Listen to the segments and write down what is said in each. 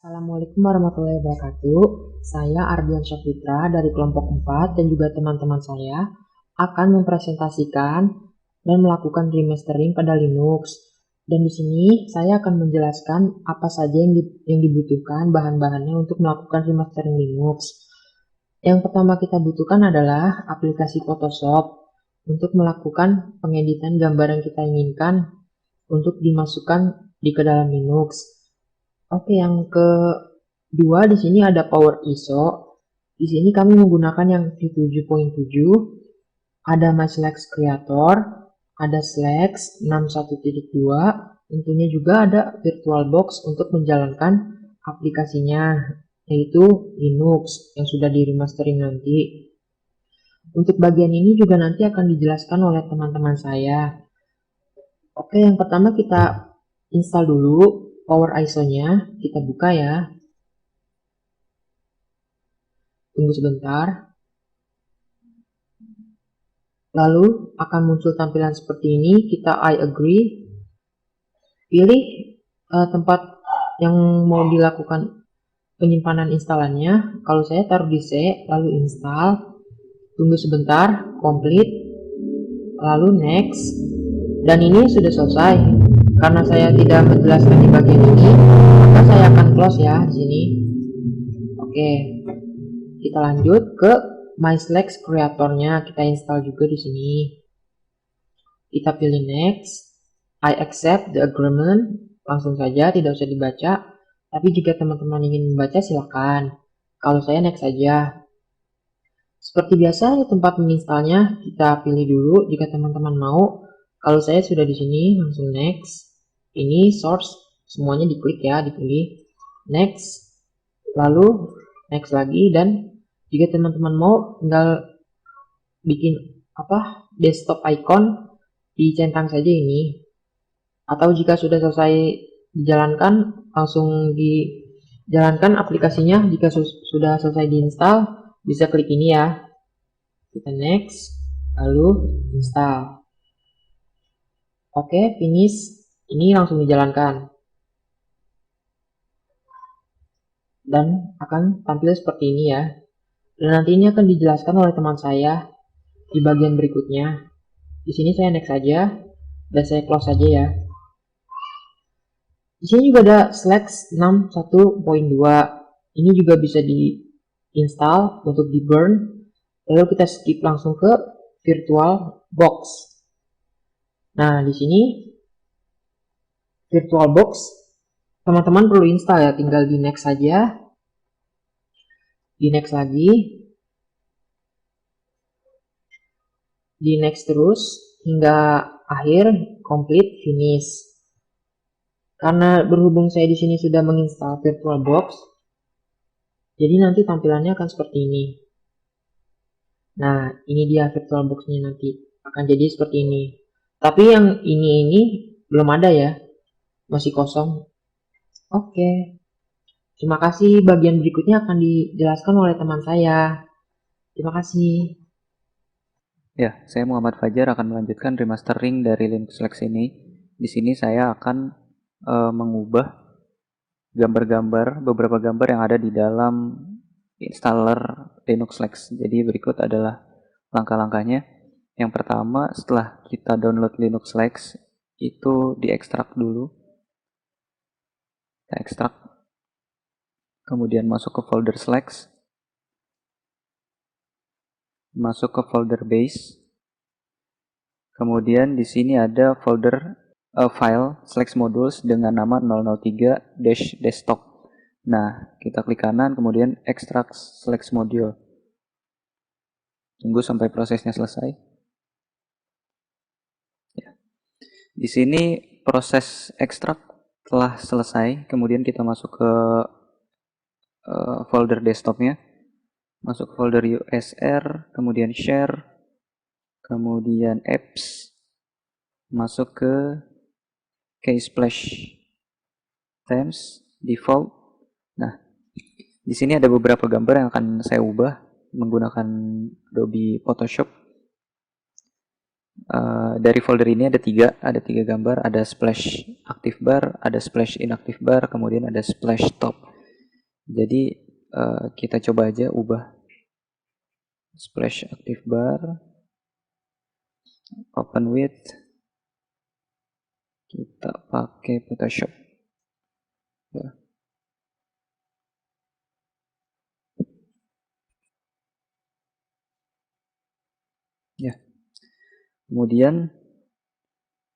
Assalamualaikum warahmatullahi wabarakatuh. Saya Ardian Syafitra dari kelompok 4 dan juga teman-teman saya akan mempresentasikan dan melakukan remastering pada Linux. Dan di sini saya akan menjelaskan apa saja yang dibutuhkan bahan-bahannya untuk melakukan remastering Linux. Yang pertama kita butuhkan adalah aplikasi Photoshop untuk melakukan pengeditan gambar yang kita inginkan untuk dimasukkan ke dalam Linux. Oke, yang kedua di sini ada Power ISO. Di sini kami menggunakan yang V7.7, ada MySlex Creator, ada Slex 61.2, tentunya juga ada VirtualBox untuk menjalankan aplikasinya, yaitu Linux yang sudah di remastering nanti. Untuk bagian ini juga nanti akan dijelaskan oleh teman-teman saya. Oke, yang pertama kita install dulu Power ISO-nya, kita buka ya. Tunggu sebentar. Lalu akan muncul tampilan seperti ini, kita I agree. Pilih tempat yang mau dilakukan penyimpanan instalannya. Kalau saya taruh di C, lalu install. Tunggu sebentar, complete. Lalu next. Dan ini sudah selesai. Karena saya tidak menjelaskan di bagian ini, maka saya akan close ya di sini. Oke. Kita lanjut ke MySlex Creator-nya, kita install juga di sini. Kita pilih next. I accept the agreement. Langsung saja, tidak usah dibaca. Tapi jika teman-teman ingin membaca, silakan. Kalau saya next saja. Seperti biasa, tempat menginstalnya kita pilih dulu jika teman-teman mau. Kalau saya sudah di sini, langsung next. Ini source, semuanya diklik ya, dipilih. Next. Lalu next lagi, dan jika teman-teman mau tinggal bikin desktop icon, dicentang saja ini. Atau jika sudah selesai dijalankan, langsung dijalankan aplikasinya. Jika sudah selesai diinstal, bisa klik ini ya. Kita next, lalu install. Oke, finish. Ini langsung dijalankan. Dan akan tampil seperti ini ya. Dan nanti ini akan dijelaskan oleh teman saya di bagian berikutnya. Di sini saya next saja dan saya close saja ya. Di sini juga ada Slex 61.2. Ini juga bisa diinstal untuk di burn. Lalu kita skip langsung ke VirtualBox. Nah, di sini VirtualBox teman-teman perlu install ya, tinggal di next saja. Di next lagi. Di next terus hingga akhir, complete, finish. Karena berhubung saya di sini sudah menginstal VirtualBox, jadi nanti tampilannya akan seperti ini. Nah, ini dia VirtualBox-nya nanti akan jadi seperti ini. Tapi yang ini belum ada ya, masih kosong. Oke. Terima kasih, bagian berikutnya akan dijelaskan oleh teman saya. Terima kasih. Ya, saya Muhammad Fajar akan melanjutkan remastering dari Linux Lex ini. Di sini saya akan mengubah beberapa gambar yang ada di dalam installer Linux Lex. Jadi berikut adalah langkah-langkahnya. Yang pertama, setelah kita download Linux Lex, itu diekstrak dulu. Kita ekstrak, kemudian masuk ke folder Lex, masuk ke folder base. Kemudian di sini ada folder file Slex modules dengan nama 003-desktop. Nah, kita klik kanan, kemudian extract Slex module. Tunggu sampai prosesnya selesai. Ya. Di sini proses ekstrak telah selesai. Kemudian kita masuk ke folder desktopnya. Masuk ke folder USR, kemudian share, kemudian apps, masuk ke Keysplash Themes, default. Nah, di sini ada beberapa gambar yang akan saya ubah menggunakan Adobe Photoshop. Dari folder ini ada tiga gambar, ada splash active bar, ada splash inactive bar, kemudian ada splash top. Jadi kita coba aja ubah splash active bar, open with, kita pakai Photoshop. Ya. Kemudian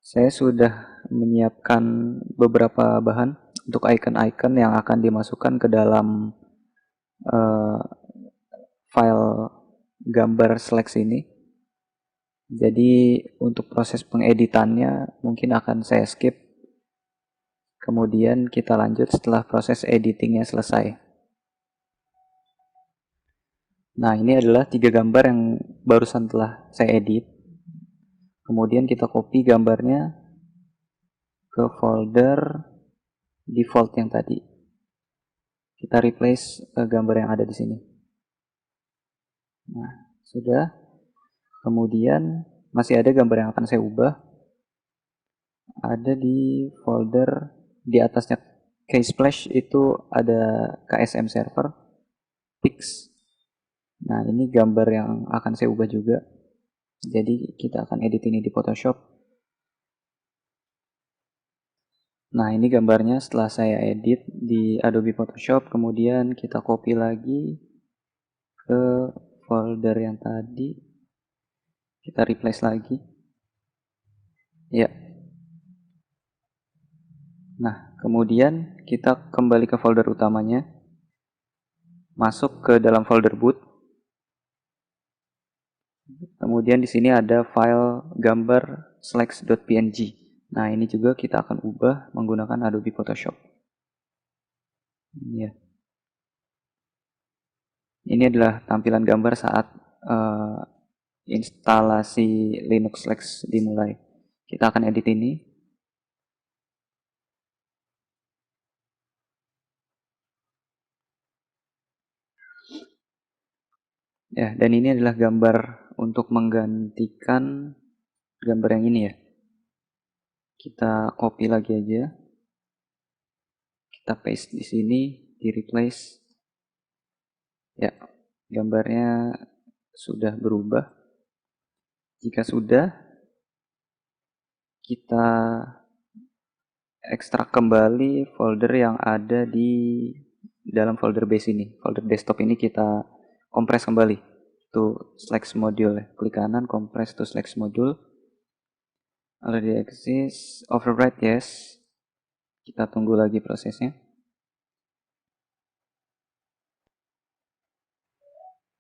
saya sudah menyiapkan beberapa bahan untuk icon-icon yang akan dimasukkan ke dalam file gambar Slack ini. Jadi untuk proses pengeditannya mungkin akan saya skip. Kemudian kita lanjut setelah proses editingnya selesai. Nah, ini adalah 3 gambar yang barusan telah saya edit. Kemudian kita copy gambarnya ke folder default yang tadi. Kita replace gambar yang ada di sini. Nah, sudah. Kemudian masih ada gambar yang akan saya ubah. Ada di folder di atasnya Ksplash itu ada KSM server, Pix. Nah, ini gambar yang akan saya ubah juga. Jadi kita akan edit ini di Photoshop. Nah, ini gambarnya setelah saya edit di Adobe Photoshop. Kemudian kita copy lagi ke folder yang tadi. Kita replace lagi. Ya. Nah, kemudian kita kembali ke folder utamanya. Masuk ke dalam folder boot. Kemudian di sini ada file gambar slacks.png. Nah, ini juga kita akan ubah menggunakan Adobe Photoshop. Ini ya. Ini adalah tampilan gambar saat instalasi Linux Slacks dimulai. Kita akan edit ini. Ya, dan ini adalah gambar untuk menggantikan gambar yang ini ya. Kita copy lagi aja. Kita paste di sini, di replace. Ya, gambarnya sudah berubah. Jika sudah, kita ekstrak kembali folder yang ada di dalam folder base ini. Folder desktop ini kita kompres kembali to Slacks module. Klik kanan, compress to Slacks module. Already exists, overwrite yes. Kita tunggu lagi prosesnya.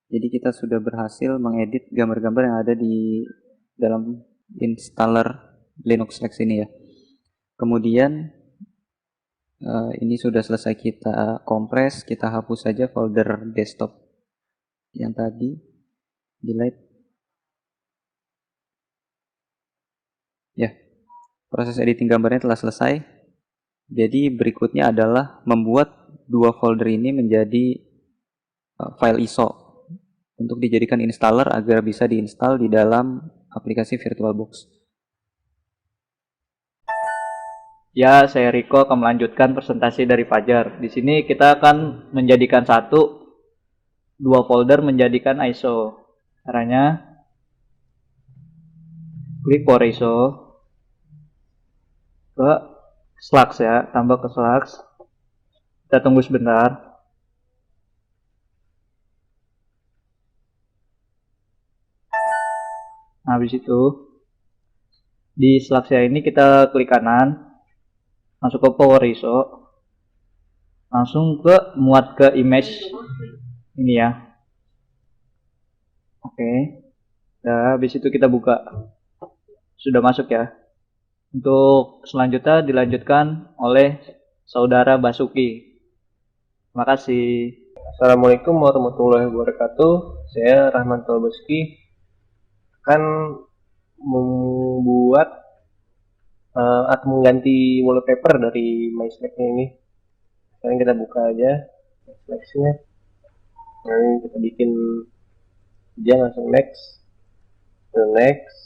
Jadi kita sudah berhasil mengedit gambar-gambar yang ada di dalam installer Linux Slacks ini ya. Kemudian ini sudah selesai kita kompres, kita hapus saja folder desktop yang tadi, delete. Ya, proses editing gambarnya telah selesai. Jadi berikutnya adalah membuat dua folder ini menjadi file ISO untuk dijadikan installer agar bisa diinstal di dalam aplikasi VirtualBox. Ya, saya Riko akan melanjutkan presentasi dari Fajar. Di sini kita akan menjadikan dua folder menjadikan ISO. Caranya, klik for ISO, ke Slacks ya, tambah ke Slacks. Kita tunggu sebentar. Nah, habis itu, di Slacks ya ini kita klik kanan, masuk ke Power ISO, langsung ke muat ke image ini ya. Oke. Nah, habis itu kita buka. Sudah masuk ya. Untuk selanjutnya dilanjutkan oleh Saudara Basuki. Terima kasih. Assalamualaikum warahmatullahi wabarakatuh. Saya Rahman Basuki akan membuat atau mengganti wallpaper dari MySlack ini. Sekarang kita buka aja Slack-nya. Nah, ini kita bikin aja langsung next, next,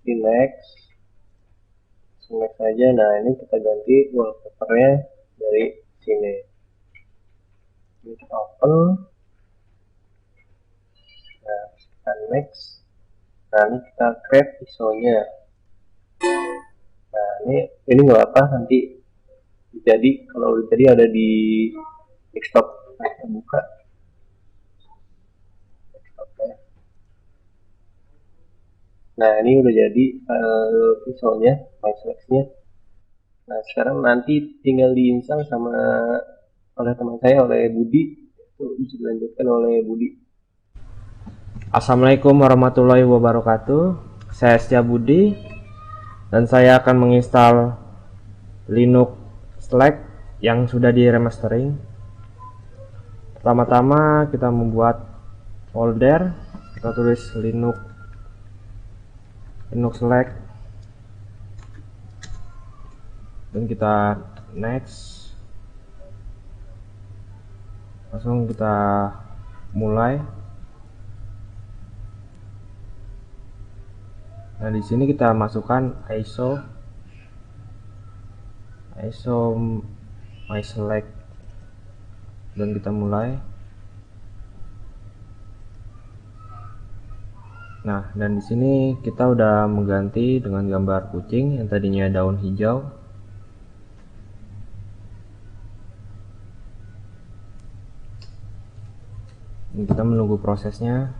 next aja. Nah, ini kita ganti wallpapernya dari sini. Ini kita open. Nah, kita next. Nah, ini kita create ISO-nya. Nah, ini nggak apa, nanti jadi kalau jadi ada di desktop. Nah, kita buka desktopnya. Nah, ini udah jadi ISO-nya, MySlex-nya. Nah, sekarang nanti tinggal diinstal sama oleh teman saya, oleh Budi. Itu bisa dilanjutkan oleh Budi. Assalamualaikum warahmatullahi wabarakatuh. Saya Setia Budi dan saya akan menginstal Linux Slack yang sudah di remastering. Pertama-tama kita membuat folder, kita tulis Linux Slack dan kita next. Langsung kita mulai. Nah, di sini kita masukkan ISO MySlex dan kita mulai. Nah, dan di sini kita udah mengganti dengan gambar kucing yang tadinya daun hijau. Dan kita menunggu prosesnya.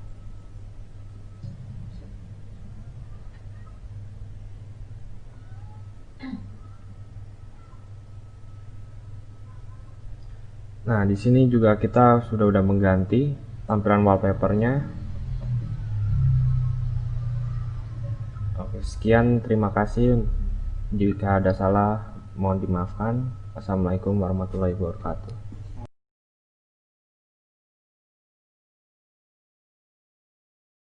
Nah, di sini juga kita sudah mengganti tampilan wallpapernya. Oke, sekian, terima kasih. Jika ada salah mohon dimaafkan. Assalamualaikum warahmatullahi wabarakatuh.